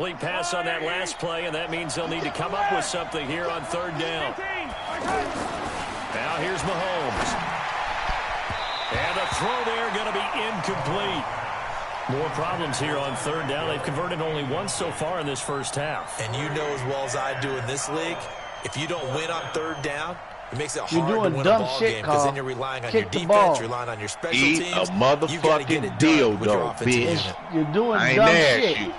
Pass on that last play, and that means they'll need to come up with something here on third down. Now here's Mahomes. And the throw there going to be incomplete. More problems here on third down. They've converted only once so far in this first half. And you know as well as I do in this league, if you don't win on third down, it makes it hard to win a ball game because then you're relying on your defense, you're relying on your special teams. Eat a motherfucking dildo, bitch. You're doing dumb shit.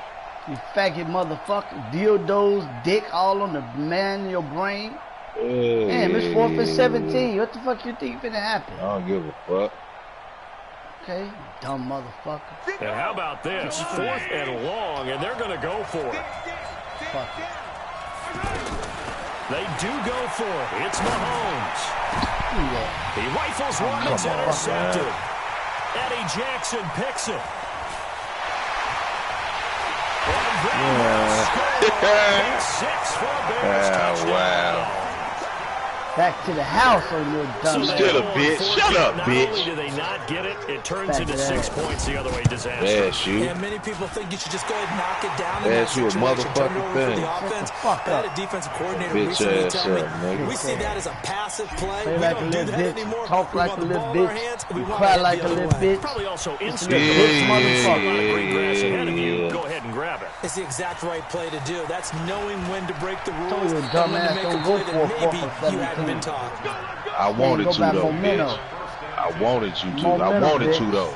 You faggot motherfucker. Dildos, dick all on the man in your brain. Damn, it's 4th and 17. What the fuck you think finna happen? I don't give a fuck. Okay, dumb motherfucker. And how about this? 4th and long, and they're going to go for it. Fuck it. They do go for it. It's Mahomes. He rifles one. It's intercepted. Eddie Jackson picks it. And 6 for a Bears touchdown. Wow. Back to the house on your dumb So still a bitch. Shut up, bitch. Not only do they not get it, it turns into 6 points the other way. Disaster. That's you. And many people think you should just go ahead and knock it down. That's you a motherfucking thing. I had a defensive coordinator recently tell me, we see that as a passive play. Play We like don't a do little that bitch. anymore. Talk like a little bitch. You cry like a little bitch. Probably also Bitch motherfucker. motherfucker. Go ahead and grab it. It's the exact right play to do. That's knowing when to break the rules Told you, and when to dumbass, make don't a go play for that a maybe 4th and you hadn't been 17. taught. I wanted to, though, momentum. bitch. I wanted you to. I Momentum, wanted bitch. to, though.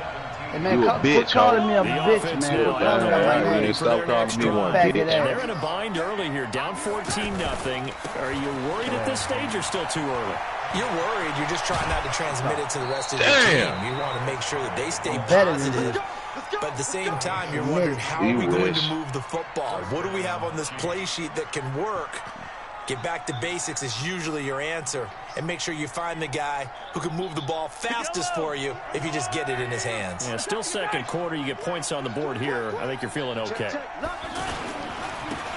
Hey, man, You a bitch, calling me a The bitch, offense man. now Quit has calling the me ball my ready name. for Stop their calling next me drive. one, Faggot bitch. ass. They're in a bind early here, down 14-0. Are you worried at this stage or still too early? You're worried. You're just trying not to transmit it to the rest of the Damn. team. You want to make sure that they stay better than positive. But at the same time, you're wondering, how are we going to move the football? What do we have on this play sheet that can work? Get back to basics is usually your answer. And make sure you find the guy who can move the ball fastest for you if you just get it in his hands. Yeah, still second quarter. You get points on the board here. I think you're feeling okay.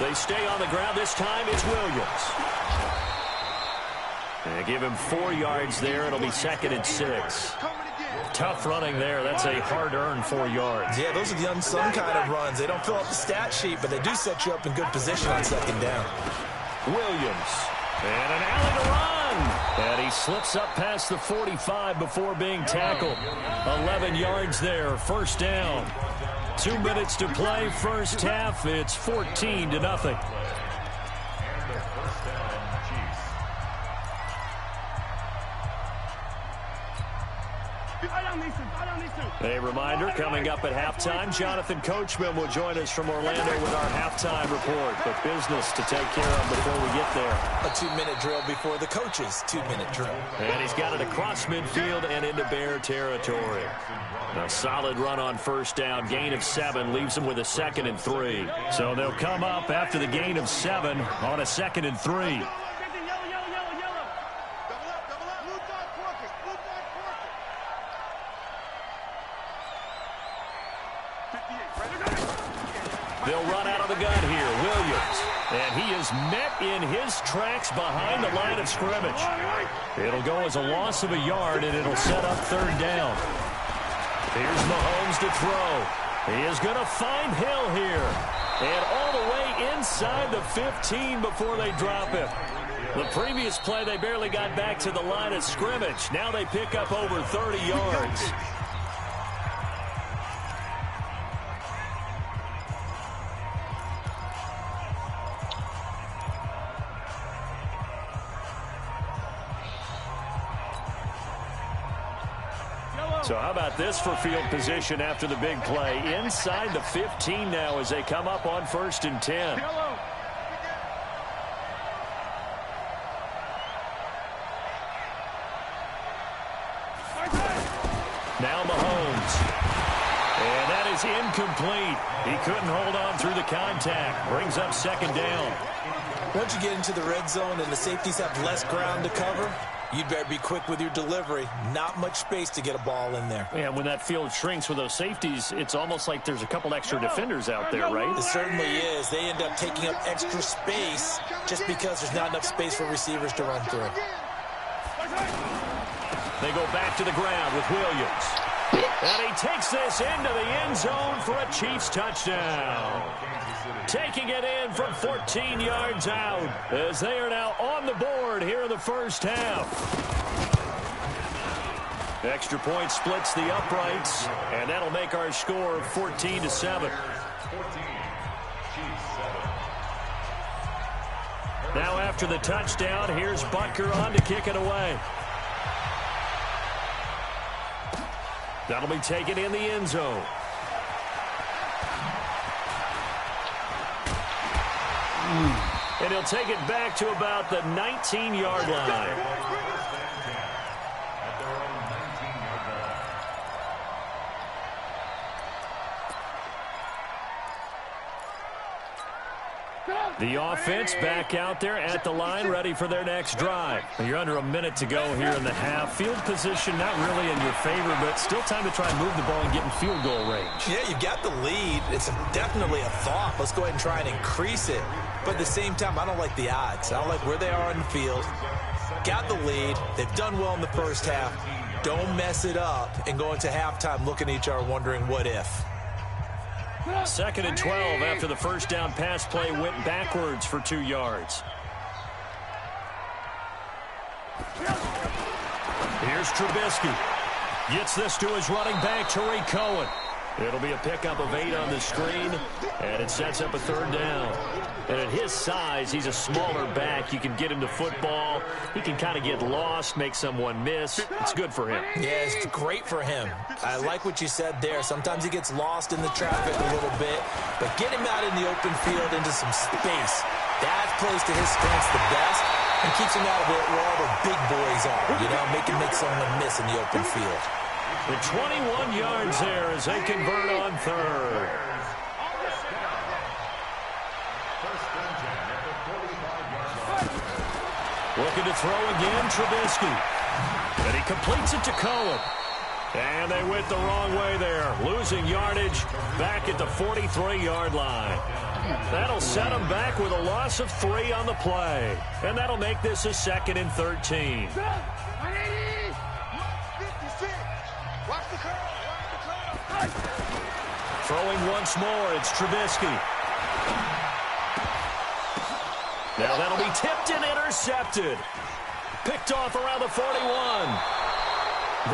They stay on the ground. This time it's Williams. They give him 4 yards there. It'll be 2nd and 6. Tough running there. That's a hard-earned 4 yards. Yeah, those are the unsung kind of runs. They don't fill up the stat sheet, but they do set you up in good position on 2nd down. Williams. And an alley to run. And he slips up past the 45 before being tackled. 11 yards there. First down. 2 minutes to play. First half. It's 14-0. A reminder, coming up at halftime, Jonathan Coachman will join us from Orlando with our halftime report. But business to take care of before we get there. A 2-minute drill before the coach's 2-minute drill. And he's got it across midfield and into Bear territory. A solid run on first down. Gain of 7 leaves them with a 2nd and 3. So they'll come up after the gain of 7 on a 2nd and 3. They'll run out of the gun here. Williams. And he is met in his tracks behind the line of scrimmage. It'll go as a loss of a yard, and it'll set up 3rd down. Here's Mahomes to throw. He is going to find Hill here. And all the way inside the 15 before they drop him. The previous play, they barely got back to the line of scrimmage. Now they pick up over 30 yards. So how about this for field position after the big play? Inside the 15 now as they come up on 1st and 10. Now Mahomes. And that is incomplete. He couldn't hold on through the contact. Brings up 2nd down. Once you get into the red zone and the safeties have less ground to cover, you'd better be quick with your delivery. Not much space to get a ball in there. Yeah, when that field shrinks with those safeties, it's almost like there's a couple extra defenders out there, right? It certainly is. They end up taking up extra space just because there's not enough space for receivers to run through. They go back to the ground with Williams. And he takes this into the end zone for a Chiefs touchdown. taking it in from 14 yards out as they are now on the board here in the first half. Extra point splits the uprights, and that'll make our score 14-7. Now after the touchdown, here's Butker on to kick it away. That'll be taken in the end zone. And he'll take it back to about the 19-yard line. The offense back out there at the line, ready for their next drive. You're under a minute to go here in the half. Field position not really in your favor, but still time to try and move the ball and get in field goal range. Yeah, you've got the lead. It's definitely a thought. Let's go ahead and try and increase it. But at the same time, I don't like the odds. I don't like where they are on the field. Got the lead. They've done well in the first half. Don't mess it up and go into halftime looking at each other wondering what if. 2nd and 12 after the first down pass play went backwards for 2 yards. Here's Trubisky. Gets this to his running back, Tariq Cohen. It'll be a pickup of 8 on the screen, and it sets up a 3rd down. And at his size, he's a smaller back. You can get him to football. He can kind of get lost, make someone miss. It's good for him. Yeah, it's great for him. I like what you said there. Sometimes he gets lost in the traffic a little bit, but get him out in the open field into some space. That plays to his strengths the best and keeps him out of it where all the big boys are. You know, make someone miss in the open field. The 21 yards there as they convert on 3rd. Looking to throw again, Trubisky. And he completes it to Cohen. And they went the wrong way there, losing yardage back at the 43-yard line. That'll set them back with a loss of 3 on the play. And that'll make this a 2nd and 13. Throwing once more, it's Trubisky. Now that'll be tipped and intercepted. Picked off around the 41.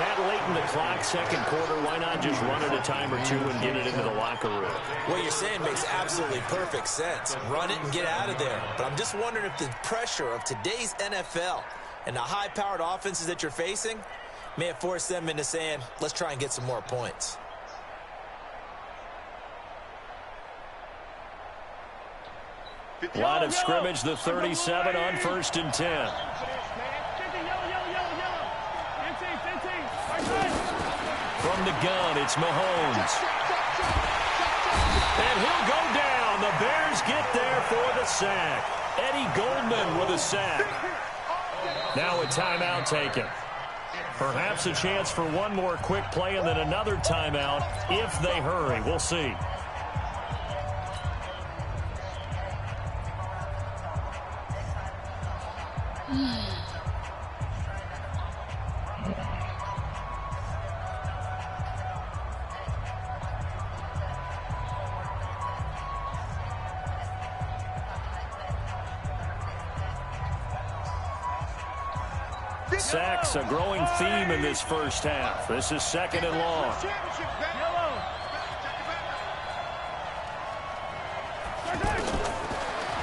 That late in the clock, 2nd quarter, why not just run it a time or two and get it into the locker room? What you're saying makes absolutely perfect sense. Run it and get out of there. But I'm just wondering if the pressure of today's NFL and the high-powered offenses that you're facing may have forced them into saying, let's try and get some more points. Line of scrimmage, the 37 on 1st and 10. From the gun, it's Mahomes. And he'll go down. The Bears get there for the sack. Eddie Goldman with a sack. Now a timeout taken. Perhaps a chance for one more quick play and then another timeout if they hurry. We'll see. Sacks, a growing theme in this first half. This is 2nd and long.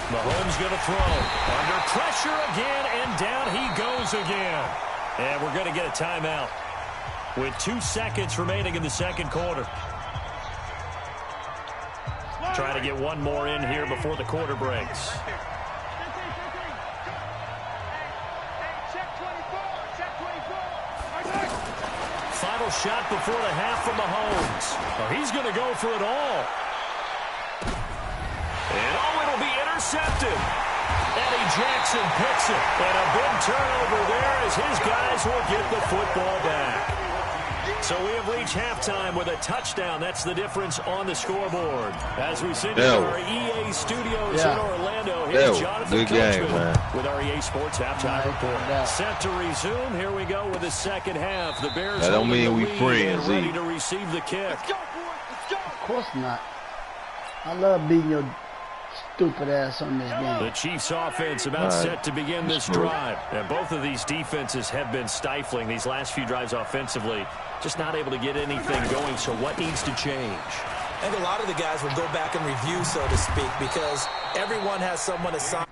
Mahomes going to throw. Under pressure again, and down he goes again. And we're going to get a timeout with 2 seconds remaining in the 2nd quarter. Trying to get one more in here before the quarter breaks. Final shot before the half from Mahomes. Oh, he's going to go for it all. And it'll be intercepted. Eddie Jackson picks it. And a big turnover there as his guys will get the football back. So we have reached halftime with a touchdown. That's the difference on the scoreboard. As we send to our EA studios in Orlando, here's Jonathan Coachman with our EA Sports Halftime Report. Set to resume. Here we go with the second half. The Bears that don't mean we friends, ready to receive the kick. Of course not. I love beating your Stupid ass on this game. The Chiefs offense about set to begin this drive. And both of these defenses have been stifling these last few drives offensively. Just not able to get anything going. So what needs to change? I think a lot of the guys will go back and review, so to speak, because everyone has someone assigned.